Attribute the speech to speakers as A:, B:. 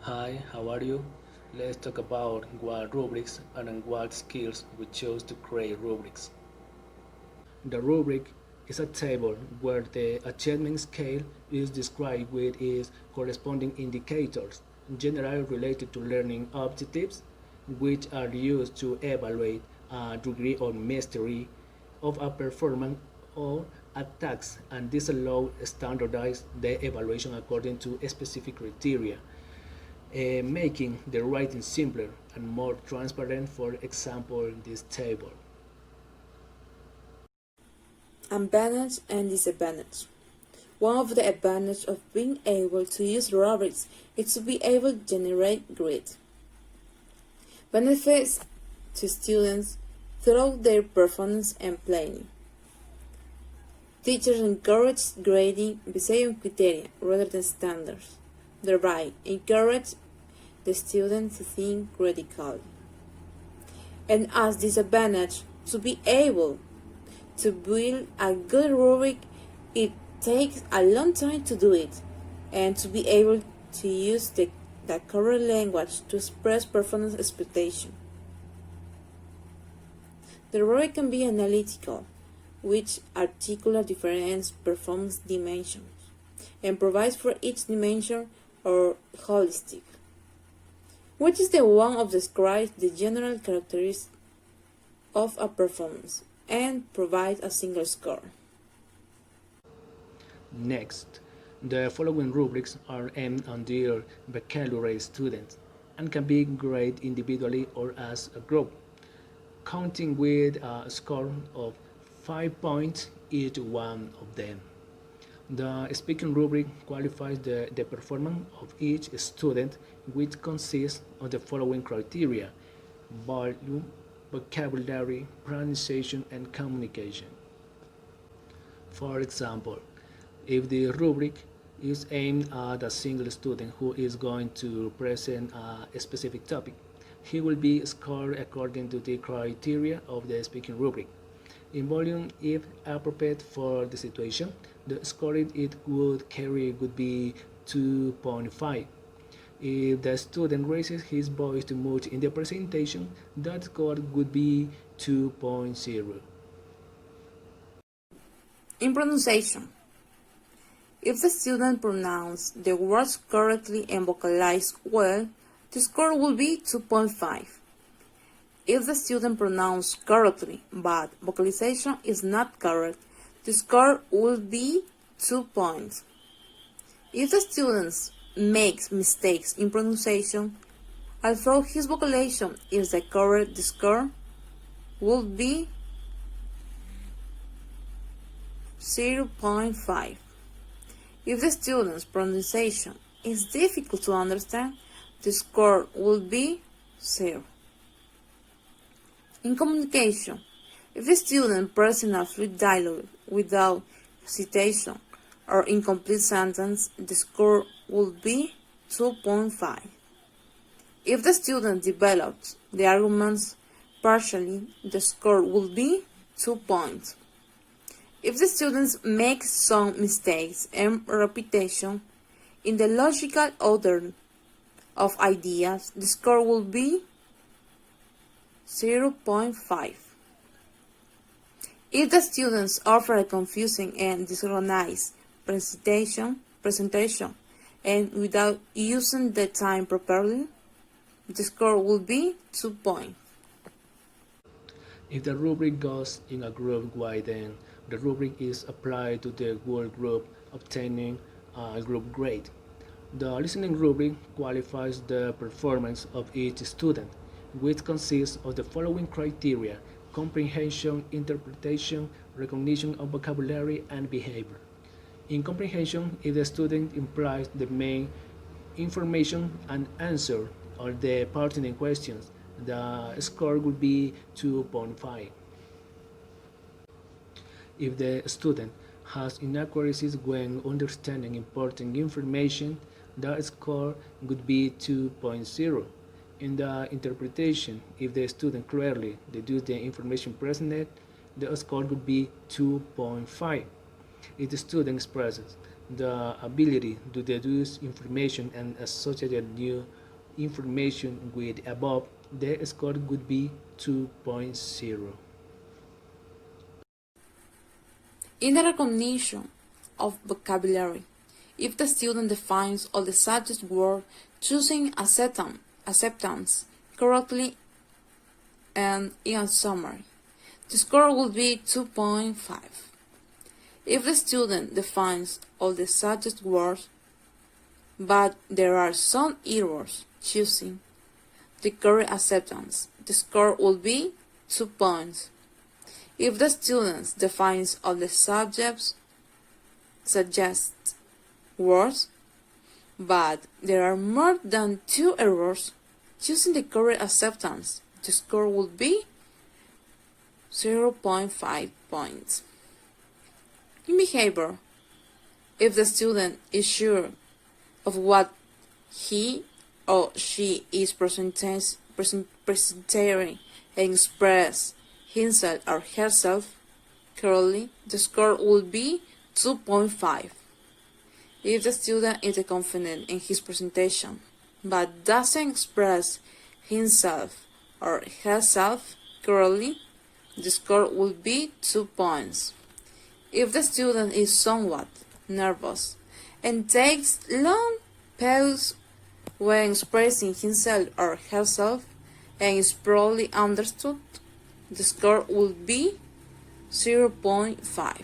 A: Hi, how are you? Let's talk about what rubrics and what skills we chose to create rubrics. The rubric is a table where the achievement scale is described with its corresponding indicators, generally related to learning objectives, which are used to evaluate a degree of mastery of a performance or a task, and this allows standardize the evaluation according to specific criteria, making the writing simpler and more transparent. For example, this table.
B: Advantage and disadvantage. One of the advantages of being able to use rubrics is to be able to generate grid. Benefits to students through their performance and planning. Teachers encourage grading based on criteria rather than standards, thereby encourage the student to think critically. And as disadvantage, to be able to build a good rubric, it takes a long time to do it, and to be able to use the correct language to express performance expectation. The rubric can be analytical, which articulates different performance dimensions, and provides for each dimension or holistic, which is the one of describes the general characteristics of a performance and provide a single score.
A: Next, the following rubrics are aimed at their vocabulary students and can be graded individually or as a group, counting with a score of 5 points each one of them. The speaking rubric qualifies the performance of each student, which consists of the following criteria: volume, vocabulary, pronunciation, and communication. For example, if the rubric is aimed at a single student who is going to present a specific topic, he will be scored according to the criteria of the speaking rubric. In volume, if appropriate for the situation, the scoring it would carry would be 2.5. If the student raises his voice too much in the presentation, that score would be 2.0.
B: In pronunciation, if the student pronounces the words correctly and vocalize well, the score will be 2.5. If the student pronounces correctly but vocalization is not correct, the score will be 2 points. If the student makes mistakes in pronunciation, although his vocalization is the correct, the score will be 0.5. If the student's pronunciation is difficult to understand, the score will be 0. In communication, if the student presents a fluid dialogue without hesitation or incomplete sentence, the score will be 2.5. If the student develops the arguments partially, the score will be 2 points. If the student makes some mistakes and repetition in the logical order of ideas, the score will be 0.5. If the students offer a confusing and disorganized presentation and without using the time properly, the score will be 2 points.
A: If the rubric goes in a group wide, then the rubric is applied to the whole group, obtaining a group grade. The listening rubric qualifies the performance of each student, which consists of the following criteria: comprehension, interpretation, recognition of vocabulary, and behavior. In comprehension, if the student implies the main information and answer all the pertinent questions, the score would be 2.5. If the student has inaccuracies when understanding important information, the score would be 2.0. In the interpretation, if the student clearly deduces the information presented, the score would be 2.5. If the student expresses the ability to deduce information and associate new information with above, the score would be 2.0.
B: In the recognition of vocabulary, if the student defines all the subject word choosing acceptance correctly and in a summary, the score will be 2.5. If the student defines all the subject words, but there are some errors choosing the correct acceptance, the score will be 2 points. If the student defines all the subjects suggest words, but there are more than 2 errors choosing the correct acceptance, the score will be 0.5 points. In behavior, if the student is sure of what he or she is presenting and express himself or herself clearly, the score will be 2.5. If the student is confident in his presentation, but doesn't express himself or herself clearly, the score will be 2 points. If the student is somewhat nervous and takes long pauses when expressing himself or herself and is poorly understood, the score will be 0.5.